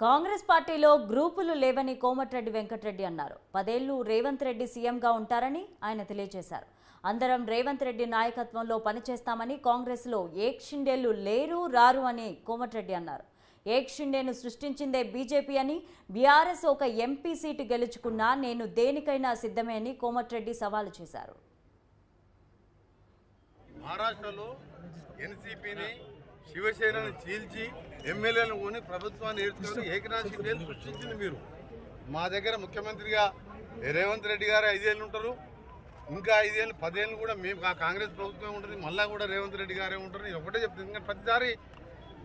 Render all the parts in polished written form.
కాంగ్రెస్ పార్టీలో గ్రూపులు లేవని కోమటిరెడ్డి వెంకటరెడ్డి అన్నారు. 10 ఏళ్లు రేవంత్ రెడ్డి సీఎంగా ఉంటారని ఆయన తెలియజేశారు. అందరం రేవంత్ రెడ్డి నాయకత్వంలో పనిచేస్తామని, కాంగ్రెస్లో ఏక్ షిండేలు లేరు రారు అని కోమటిరెడ్డి అన్నారు. ఏక్ షిండేను సృష్టించిందే బీజేపీ అని, బీఆర్ఎస్ ఒక ఎంపీ సీటు గెలుచుకున్నా నేను దేనికైనా సిద్ధమే అని కోమటిరెడ్డి సవాలు చేశారు. మహారాష్ట్రలో ఎన్సీపీని శివసేనను చీల్చి ఎమ్మెల్యేలను కొని ప్రభుత్వాన్ని ఏర్చుకొని ఏకనాథ్ షిండేని సృష్టించింది మీరు. మా దగ్గర ముఖ్యమంత్రిగా రేవంత్ రెడ్డి గారు 5 ఏళ్ళు ఉంటారు, ఇంకా 5 ఏళ్ళు 10 ఏళ్ళు కూడా మేము కాంగ్రెస్ ప్రభుత్వం ఉంటుంది, మళ్ళీ కూడా రేవంత్ రెడ్డి గారే ఉంటారు. నేను ఒకటే చెప్తాను, ఎందుకంటే ప్రతిసారి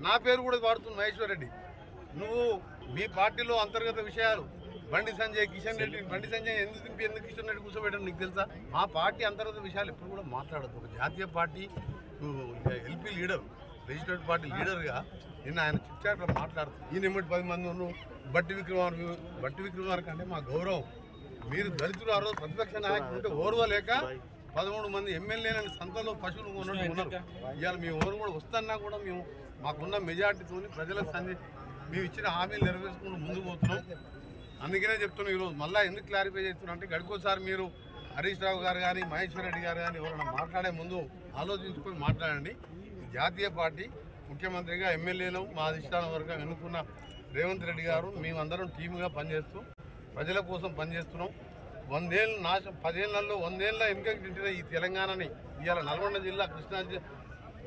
నా పేరు కూడా వాడుతుంది మహేశ్వర్ రెడ్డి. నువ్వు మీ పార్టీలో అంతర్గత విషయాలు బండి సంజయ్, కిషన్ రెడ్డి, బండి సంజయ్ ఎందుకు కిషన్ రెడ్డి కూర్చోబెట్టాను నీకు తెలుసా? మా పార్టీ అంతర్గత విషయాలు ఎప్పుడు కూడా మాట్లాడదు. ఒక జాతీయ party LP leader, legislative party లీడర్గా నిన్న ఆయన చిట్చాట్లో మాట్లాడుతుంది. ఈయన ఎమ్మటి 10 మంది ఉన్నారు. బట్టి విక్రమార్క అంటే మా గౌరవం. మీరు దళితులు ఆ రోజు ప్రతిపక్ష నాయకులు ఉంటే ఓర్వలేక 13 మంది ఎమ్మెల్యేలని సంతలో పశువులు ఉన్నట్టు ఉన్నారు. ఇవాళ మీ ఓరు కూడా వస్తున్నా కూడా మేము మాకున్న మెజార్టీతో ప్రజలకు మేము ఇచ్చిన హామీలు నెరవేర్చుకుంటూ ముందుకు పోతున్నాం. అందుకనే చెప్తున్నాం ఈరోజు మళ్ళీ ఎందుకు క్లారిఫై చేస్తున్నాం అంటే, గడుకోసారి మీరు హరీష్ రావు గారు కానీ మహేశ్వర్ రెడ్డి గారు కానీ ఎవరైనా మాట్లాడే ముందు ఆలోచించుకొని మాట్లాడండి. జాతీయ పార్టీ ముఖ్యమంత్రిగా ఎమ్మెల్యేలు మా అధిష్టానం వర్గం ఎన్నుకున్న రేవంత్ రెడ్డి గారు మేమందరం టీముగా పనిచేస్తూ ప్రజల కోసం పనిచేస్తున్నాం. 100 ఏళ్ళు 10 ఏళ్లలో 100 ఏళ్ళ వెనుకకి తింటున్న ఈ తెలంగాణని ఇవాళ నల్గొండ జిల్లా, కృష్ణా జిల్లా,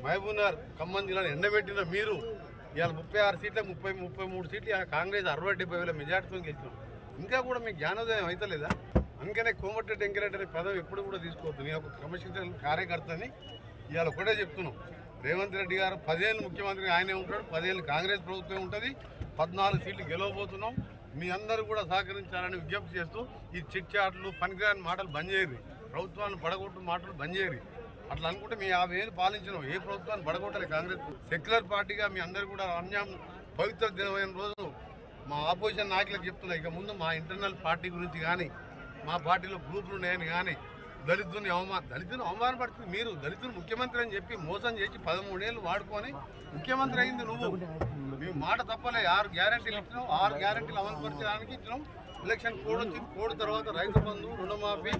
మహబూబ్నగర్, ఖమ్మం జిల్లాను ఎండబెట్టిన మీరు ఇవాళ 36 సీట్ల 33 సీట్లు కాంగ్రెస్ 60-70 వేల మెజార్టీతో గెలిచినాం. ఇంకా కూడా మీకు జ్ఞానోదయం అవుతలేదా? అందుకనే కోమటిరెడ్డి వెంకటరెడ్డి అనే పదవి ఎప్పుడు కూడా తీసుకోవద్దు. నేను ఒక క్రమశిక్షణ కార్యకర్తని ఇవాళ ఒకటే చెప్తున్నాం. రేవంత్ రెడ్డి గారు 10 ఏళ్ళు ముఖ్యమంత్రి ఆయనే ఉంటాడు, 10 ఏళ్ళు కాంగ్రెస్ ప్రభుత్వం ఉంటుంది, 14 సీట్లు గెలవబోతున్నాం. మీ అందరూ కూడా సహకరించాలని విజ్ఞప్తి చేస్తూ ఈ చిట్ చాట్లు, పనికిరాని మాటలు బంద్ చేయరు, ప్రభుత్వాన్ని పడగొట్టు మాటలు బంద్ చేయరు. అట్లా అనుకుంటే మీ 50 ఏళ్ళు పాలించినాం, ఏ ప్రభుత్వాన్ని పడగొట్టాలి కాంగ్రెస్. సెక్యులర్ పార్టీగా మీ అందరూ కూడా పవిత్ర దినమైన రోజు మా ఆపోజిషన్ నాయకులకు చెప్తున్నా, ఇక ముందు మా ఇంటర్నల్ పార్టీ గురించి కానీ, మా పార్టీలో గ్రూపులు ఉన్నాయని కానీ, దళితుని అవమానపడుతుంది మీరు. దళితులు ముఖ్యమంత్రి అని చెప్పి మోసం చేసి 13 ఏళ్ళు వాడుకొని ముఖ్యమంత్రి అయింది నువ్వు. మేము మాట తప్పలే, 6 గ్యారెంటీలు ఇచ్చినాం, 6 గ్యారెంటీలు అమలు పరిచడానికి ఇచ్చినాం. ఎలక్షన్ కోడ్ వచ్చింది, కోడ్ తర్వాత రైతు బంధు, రుణమాఫీ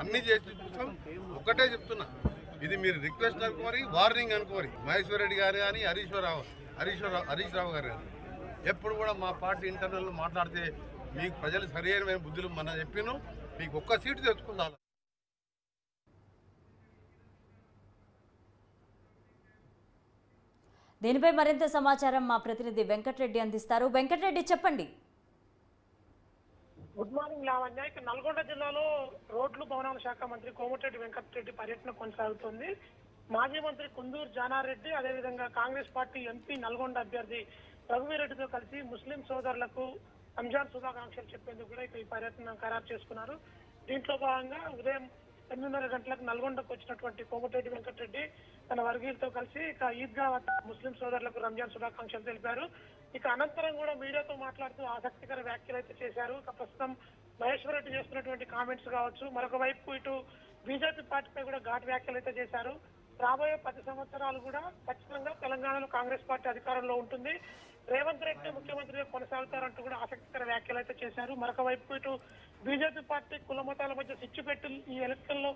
అన్నీ చేసి చూస్తాం. ఒక్కటే చెప్తున్నా, ఇది మీరు రిక్వెస్ట్ అనుకోరి, వార్నింగ్ అనుకోరి. మహేశ్వర్ రెడ్డి గారు కానీ హరీష్ రావు గారు కానీ ఎప్పుడు కూడా మా పార్టీ ఇంటర్నల్లో మాట్లాడితే మీకు ప్రజలు సరైన బుద్ధులు మన చెప్పినాం. మీకు ఒక్క సీటు తెచ్చుకుందాం. దీనిపై మరింత సమాచారం మా ప్రతినిధి వెంకటరెడ్డి అందిస్తారు. వెంకటరెడ్డి, చెప్పండి. Good morning Lavanya. ఇక నల్గొండ జిల్లాలో రోడ్లు భవనాల శాఖ మంత్రి కోమటిరెడ్డి వెంకటరెడ్డి పర్యటన కొనసాగుతోంది. మాజీ మంత్రి కుందూరు జానారెడ్డి, అదేవిధంగా కాంగ్రెస్ పార్టీ ఎంపీ నల్గొండ అభ్యర్థి రఘువీరెడ్డితో కలిసి ముస్లిం సోదరులకు రంజాన్ శుభాకాంక్షలు చెప్పేందుకు కూడా ఇక ఈ పర్యటన ఖరారు చేసుకున్నారు. దీంట్లో భాగంగా ఉదయం 8:30 గంటలకు నల్గొండకు వచ్చినటువంటి కోమటిరెడ్డి వెంకటరెడ్డి తన వర్గీయులతో కలిసి ఇక ఈద్గా ముస్లిం సోదరులకు రంజాన్ శుభాకాంక్షలు తెలిపారు. ఇక అనంతరం కూడా మీడియాతో మాట్లాడుతూ ఆసక్తికర వ్యాఖ్యలు అయితే చేశారు. ఇక ప్రస్తుతం మహేశ్వర్ రెడ్డి చేస్తున్నటువంటి కామెంట్స్ కావచ్చు, మరొక వైపు ఇటు బీజేపీ పార్టీపై కూడా ఘాటు వ్యాఖ్యలు అయితే చేశారు. రాబోయే 10 సంవత్సరాలు కూడా ఖచ్చితంగా తెలంగాణలో కాంగ్రెస్ పార్టీ అధికారంలో ఉంటుంది, రేవంత్ రెడ్డి ముఖ్యమంత్రిగా కొనసాగుతారంటూ కూడా ఆసక్తికర వ్యాఖ్యలు అయితే చేశారు. మరొక వైపు ఇటు బీజేపీ పార్టీ కుల మతాల మధ్య చిచ్చు పెట్టి ఈ ఎలక్షన్ లో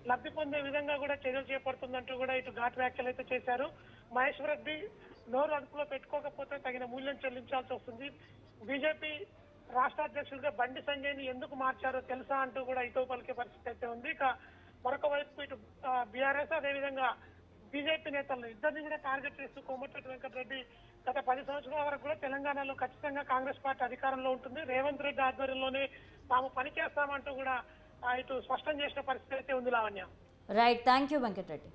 లబ్ధి పొందే విధంగా కూడా చర్యలు చేపడుతుందంటూ కూడా ఇటు ఘాటు వ్యాఖ్యలు అయితే చేశారు. మహేశ్వర్ రెడ్డి నోరు అదుపులో పెట్టుకోకపోతే తగిన మూల్యం చెల్లించాల్సి వస్తుంది, బీజేపీ రాష్ట్ర అధ్యక్షుడిగా బండి సంజయ్ ని ఎందుకు మార్చారో తెలుసా అంటూ కూడా ఇతో పలికే పరిస్థితి అయితే ఉంది. ఇక మరొక వైపు ఇటు బీఆర్ఎస్ అదేవిధంగా బీజేపీ నేతలను ఇద్దరిని కూడా టార్గెట్ చేస్తూ కోమటిరెడ్డి వెంకటరెడ్డి గత 10 సంవత్సరాల వరకు కూడా తెలంగాణలో ఖచ్చితంగా కాంగ్రెస్ పార్టీ అధికారంలో ఉంటుంది, రేవంత్ రెడ్డి ఆధ్వర్యంలోనే తాము పనిచేస్తామంటూ కూడా ఇటు స్పష్టం చేసిన పరిస్థితి అయితే ఉంది Lavanya. Right, thank you Venkatareddy.